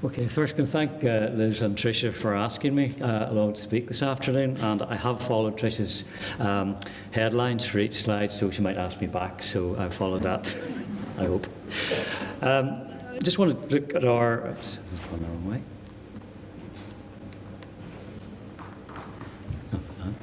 Okay, first can thank Liz and Tricia for asking me along to speak this afternoon, and I have followed Tricia's headlines for each slide, so she might ask me back, so I've followed that, I hope. I just want to look at our... Oops, this is going the wrong way.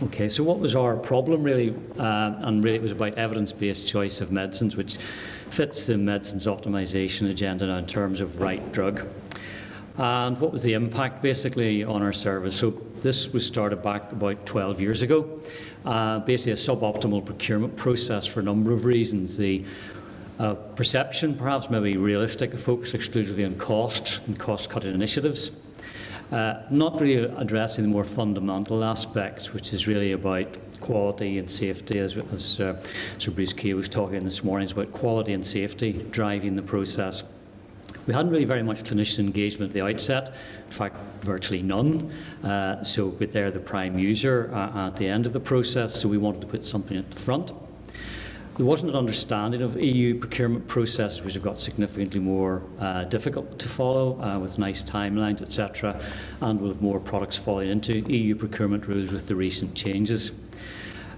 Okay, so what was our problem really? And really it was about evidence-based choice of medicines, which fits the medicines optimisation agenda now in terms of right drug. And what was the impact basically on our service? So this was started back about 12 years ago. Basically a suboptimal procurement process for a number of reasons. The perception, perhaps maybe realistic, focus exclusively on costs and cost-cutting initiatives. Not really addressing the more fundamental aspects, which is really about quality and safety, as Sir Bruce Key was talking this morning. It's about quality and safety driving the process. We hadn't really very much clinician engagement at the outset, in fact virtually none, so they're the prime user at the end of the process, so we wanted to put something at the front. There wasn't an understanding of EU procurement processes, which have got significantly more difficult to follow, with nice timelines, etc., and will have more products falling into EU procurement rules with the recent changes.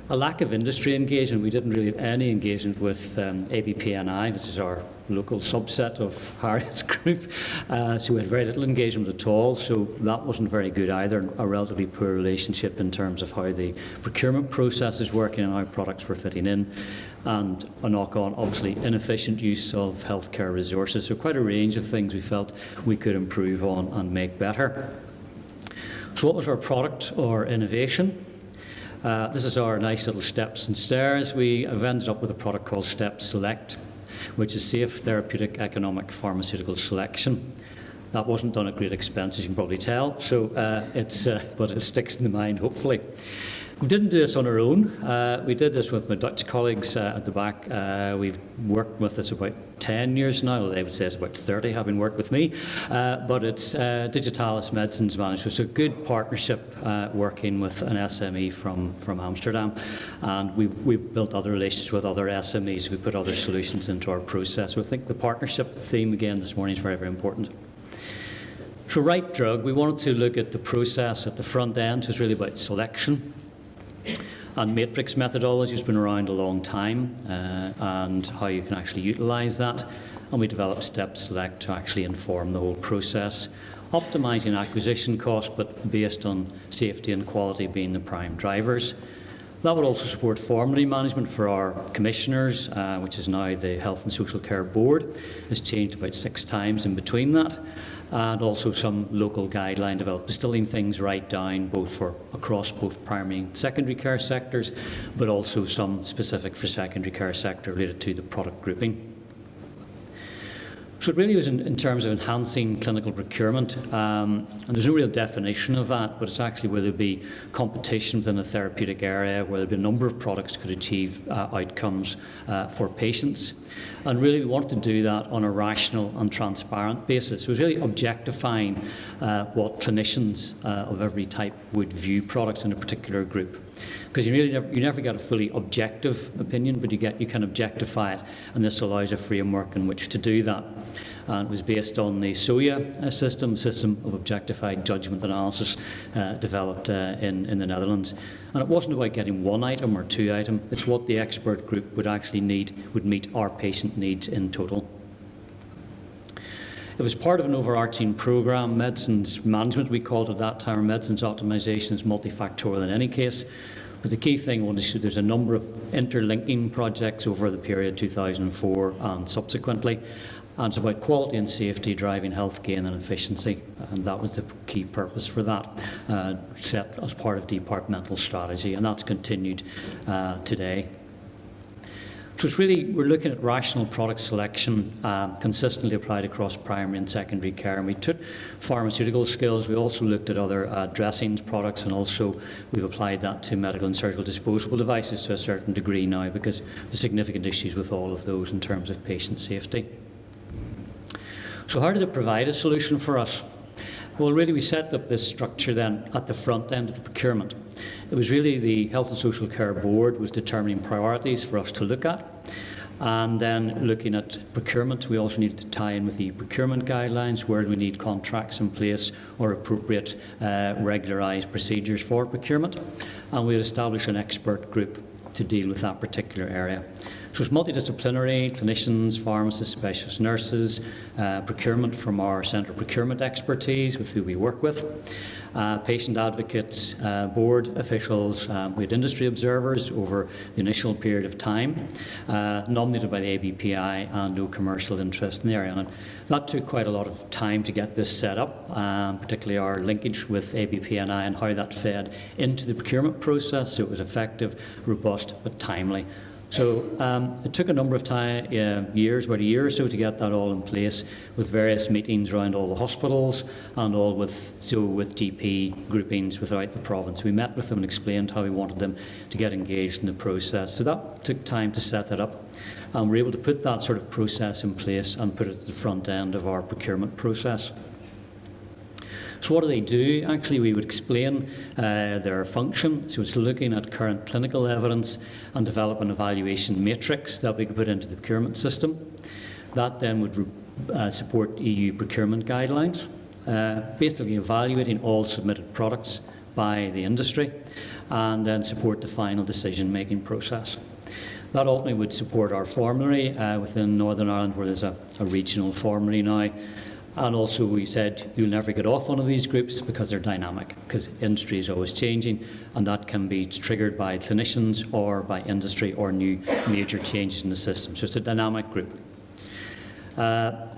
A lack of industry engagement. We didn't really have any engagement with ABPI, which is our local subset of Harriet's group, so we had very little engagement at all, so that wasn't very good either. A relatively poor relationship in terms of how the procurement process is working and how products were fitting in, and a knock-on, obviously, inefficient use of healthcare resources. So quite a range of things we felt we could improve on and make better. So what was our product or innovation? This is our nice little steps and stairs. We have ended up with a product called Step Select, which is safe, therapeutic, economic pharmaceutical selection. That wasn't done at great expense, as you can probably tell, so but it sticks in the mind, hopefully. We didn't do this on our own. We did this with my Dutch colleagues at the back. We've worked with this about 10 years now. They would say it's about 30 having worked with me. But it's Digitalis Medicines Management. So a good partnership working with an SME from Amsterdam. And we've built other relationships with other SMEs. We put other solutions into our process. So I think the partnership theme again this morning is very, very important. So right drug, we wanted to look at the process at the front end. So it's really about selection. And matrix methodology has been around a long time, and how you can actually utilise that. And we developed Step Select to actually inform the whole process, optimising acquisition costs, but based on safety and quality being the prime drivers. That would also support formulary management for our commissioners, which is now the Health and Social Care Board. It's changed about 6 times in between that. And also some local guideline developed, distilling things right down across both primary and secondary care sectors, but also some specific for secondary care sector related to the product grouping. So it really was in terms of enhancing clinical procurement, and there's no real definition of that, but it's actually where there'd be competition within a therapeutic area, where there'd be a number of products could achieve outcomes for patients. And really we wanted to do that on a rational and transparent basis. It was really objectifying what clinicians of every type would view products in a particular group. Because you never get a fully objective opinion, but you can objectify it, and this allows a framework in which to do that. And it was based on the SOIA system of objectified judgment analysis developed in the Netherlands. And it wasn't about getting 1 item or 2 items, it's what the expert group would actually would meet our patient needs in total. It was part of an overarching programme, medicines management we called it at that time. Medicines optimisation is multifactorial in any case. But the key thing was there's a number of interlinking projects over the period 2004 and subsequently. And it's about quality and safety driving health gain and efficiency. And that was the key purpose for that, set as part of departmental strategy. And that's continued today. So it's really, we're looking at rational product selection consistently applied across primary and secondary care. And we took pharmaceutical skills. We also looked at other dressings products, and also we've applied that to medical and surgical disposable devices to a certain degree now, because there's significant issues with all of those in terms of patient safety. So how did it provide a solution for us? Well, really, we set up this structure then at the front end of the procurement. It was really the Health and Social Care Board was determining priorities for us to look at. And then looking at procurement, we also need to tie in with the procurement guidelines, where we need contracts in place or appropriate regularised procedures for procurement. And we'll establish an expert group to deal with that particular area. So it's multidisciplinary, clinicians, pharmacists, specialist nurses, procurement from our centre procurement expertise with who we work with, patient advocates, board officials, we had industry observers over the initial period of time, nominated by the ABPI, and no commercial interest in the area. And that took quite a lot of time to get this set up, particularly our linkage with ABPI and how that fed into the procurement process, so it was effective, robust but timely. So it took a number of years, about a year or so, to get that all in place, with various meetings around all the hospitals and all with GP groupings throughout the province. We met with them and explained how we wanted them to get engaged in the process. So that took time to set that up. And we were able to put that sort of process in place and put it at the front end of our procurement process. So what do they do? Actually, we would explain their function. So it's looking at current clinical evidence and develop an evaluation matrix that we could put into the procurement system. That then would support EU procurement guidelines, basically evaluating all submitted products by the industry, and then support the final decision-making process. That ultimately would support our formulary within Northern Ireland, where there's a regional formulary now. And also we said you'll never get off one of these groups because they're dynamic, because industry is always changing, and that can be triggered by clinicians or by industry or new major changes in the system. So it's a dynamic group.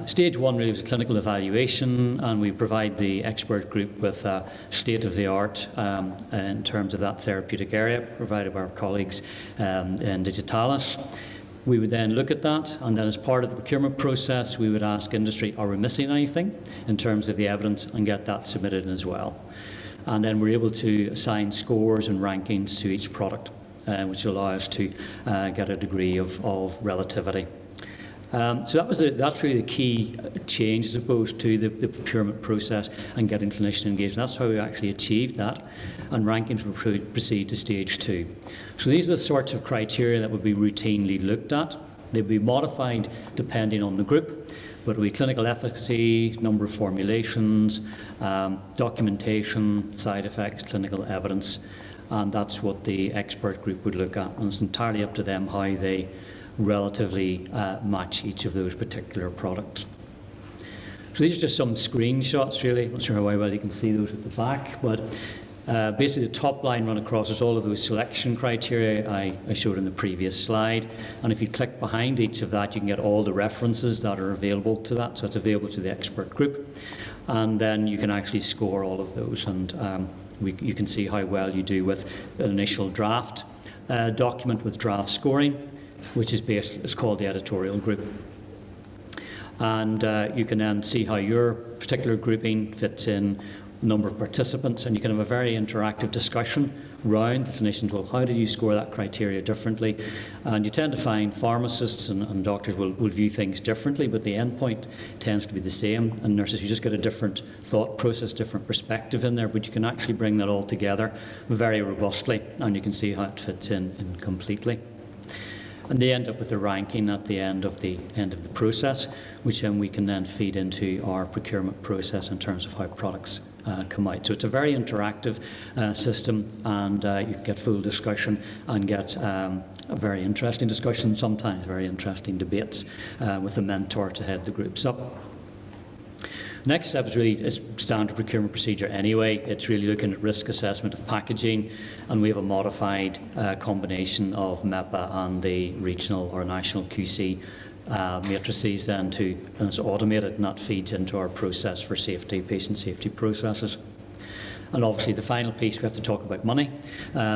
Stage one really was a clinical evaluation, and we provide the expert group with state-of-the-art in terms of that therapeutic area, provided by our colleagues in Digitalis. We would then look at that, and then as part of the procurement process, we would ask industry, are we missing anything in terms of the evidence, and get that submitted as well. And then we're able to assign scores and rankings to each product, which will allow us to get a degree of relativity. So that's really the key change, as opposed to the procurement process and getting clinician engagement. That's how we actually achieved that, and rankings will proceed to stage two. So these are the sorts of criteria that would be routinely looked at. They'd be modified depending on the group, but it would be clinical efficacy, number of formulations, documentation, side effects, clinical evidence, and that's what the expert group would look at. And it's entirely up to them how they relatively match each of those particular products. So these are just some screenshots, really. I'm not sure how well you can see those at the back, but basically the top line run across is all of those selection criteria I showed in the previous slide, and if you click behind each of that, you can get all the references that are available to that. So it's available to the expert group, and then you can actually score all of those, and you can see how well you do with an initial draft document with draft scoring, which is called the editorial group. And you can then see how your particular grouping fits in, number of participants, and you can have a very interactive discussion around the clinicians. Well, how did you score that criteria differently? And you tend to find pharmacists and doctors will view things differently, but the endpoint tends to be the same. And nurses, you just get a different thought process, different perspective in there, but you can actually bring that all together very robustly, and you can see how it fits in completely. And they end up with a ranking at the end of the process, which then we can then feed into our procurement process in terms of how products come out. So it's a very interactive system, and you can get full discussion and get a very interesting discussion, sometimes very interesting debates with a mentor to head the groups up. Next step is standard procurement procedure anyway. It's really looking at risk assessment of packaging, and we have a modified combination of MEPA and the regional or national QC matrices then and it's automated, and that feeds into our process for safety, patient safety processes. And obviously the final piece, we have to talk about money.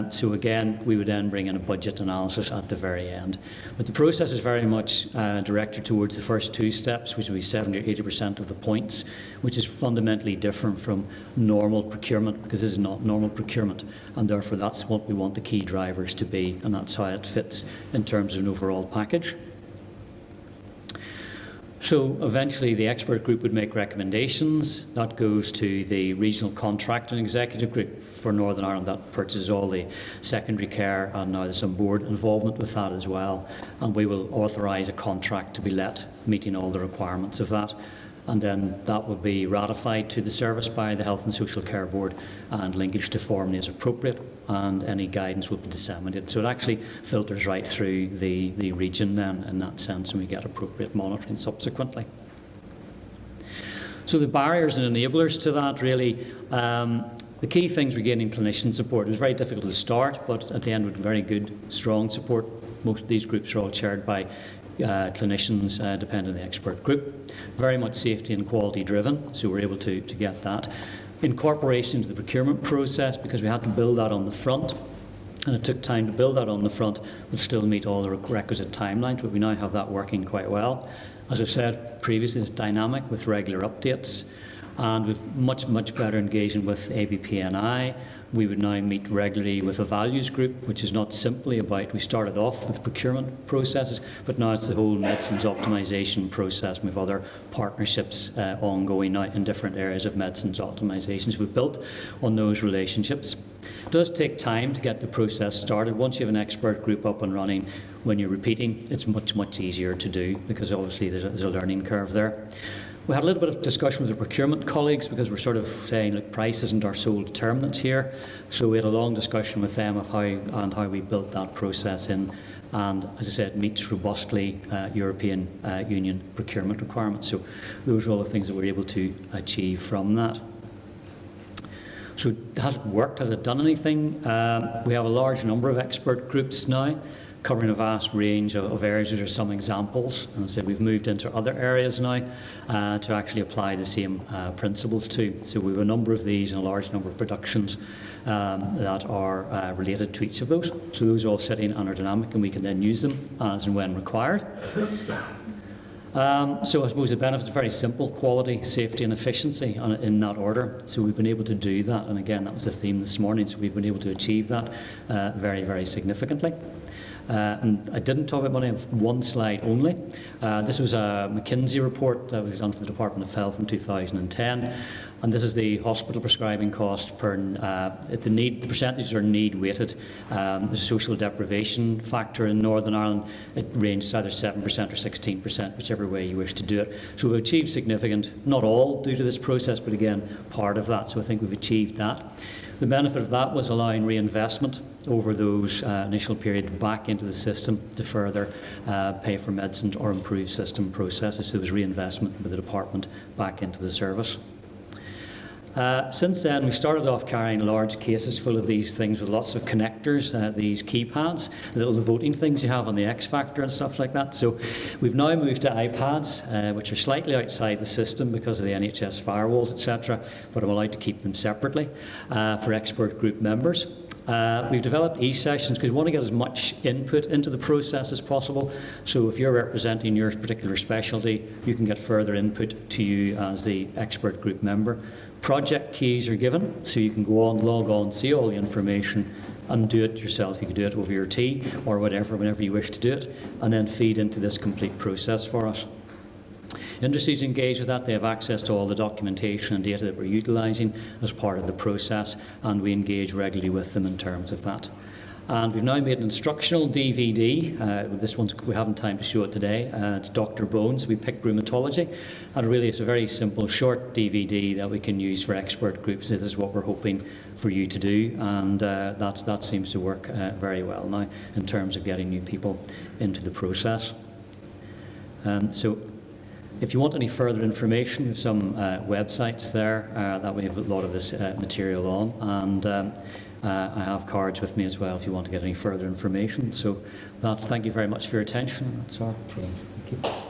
So again, we would then bring in a budget analysis at the very end. But the process is very much directed towards the first two steps, which would be 70 or 80% of the points, which is fundamentally different from normal procurement, because this is not normal procurement, and therefore that's what we want the key drivers to be, and that's how it fits in terms of an overall package. So eventually the expert group would make recommendations. That goes to the regional contracting executive group for Northern Ireland that purchases all the secondary care, and now there's some board involvement with that as well. And we will authorise a contract to be let, meeting all the requirements of that. And then that will be ratified to the service by the Health and Social Care Board, and linkage to Formally as appropriate, and any guidance will be disseminated. So it actually filters right through the region then in that sense, and we get appropriate monitoring subsequently. So the barriers and enablers to that really, the key things were gaining clinician support. It was very difficult to start, but at the end with very good, strong support. Most of these groups are all chaired by clinicians depending on the expert group. Very much safety and quality driven, so we're able to get that. Incorporation into the procurement process, because we had to build that on the front, and it took time to build that on the front, but still meet all the requisite timelines, but we now have that working quite well. As I said previously, it's dynamic with regular updates, and with much better engagement with ABPI. We would now meet regularly with a values group, which is not simply about, we started off with procurement processes, but now it's the whole medicines optimisation process. We have other partnerships ongoing now in different areas of medicines optimisation. So we've built on those relationships. It does take time to get the process started. Once you have an expert group up and running, when you're repeating, it's much easier to do, because obviously there's a learning curve there. We had a little bit of discussion with the procurement colleagues, because we're sort of saying, look, price isn't our sole determinant here. So we had a long discussion with them of how we built that process in, and as I said, meets robustly European Union procurement requirements. So those are all the things that we're able to achieve from that. So has it worked? Has it done anything? We have a large number of expert groups now, covering a vast range of areas. These are some examples, and I said we've moved into other areas now to actually apply the same principles to. So we have a number of these and a large number of productions that are related to each of those. So those are all sitting and are dynamic, and we can then use them as and when required. So I suppose the benefits are very simple: quality, safety and efficiency in that order. So we've been able to do that, and again that was the theme this morning, so we've been able to achieve that very significantly. And I didn't talk about money, I have one slide only. This was a McKinsey report that was done for the Department of Health in 2010, and this is the hospital prescribing cost per, the percentages are need weighted. There's a social deprivation factor in Northern Ireland. It ranges either 7% or 16%, whichever way you wish to do it. So we've achieved significant, not all due to this process, but again, part of that, so I think we've achieved that. The benefit of that was allowing reinvestment over those initial period back into the system to further pay for medicines or improve system processes. So there was reinvestment with the department back into the service. Since then, we started off carrying large cases full of these things with lots of connectors, these keypads, little voting things you have on the X Factor and stuff like that. So we've now moved to iPads, which are slightly outside the system because of the NHS firewalls, etc., but I'm allowed to keep them separately for expert group members. We've developed e-sessions because we want to get as much input into the process as possible. So if you're representing your particular specialty, you can get further input to you as the expert group member. Project keys are given, so you can go on, log on, see all the information and do it yourself. You can do it over your tea or whatever, whenever you wish to do it, and then feed into this complete process for us. Industries engage with that. They have access to all the documentation and data that we're utilising as part of the process, and we engage regularly with them in terms of that. And we've now made an instructional DVD. This one, we haven't time to show it today. It's Dr. Bones. We picked rheumatology, and really it's a very simple, short DVD that we can use for expert groups. This is what we're hoping for you to do, and that seems to work very well now in terms of getting new people into the process. So if you want any further information, we have some websites there that we have a lot of this material on, and I have cards with me as well if you want to get any further information. So thank you very much for your attention. That's all. Thank you.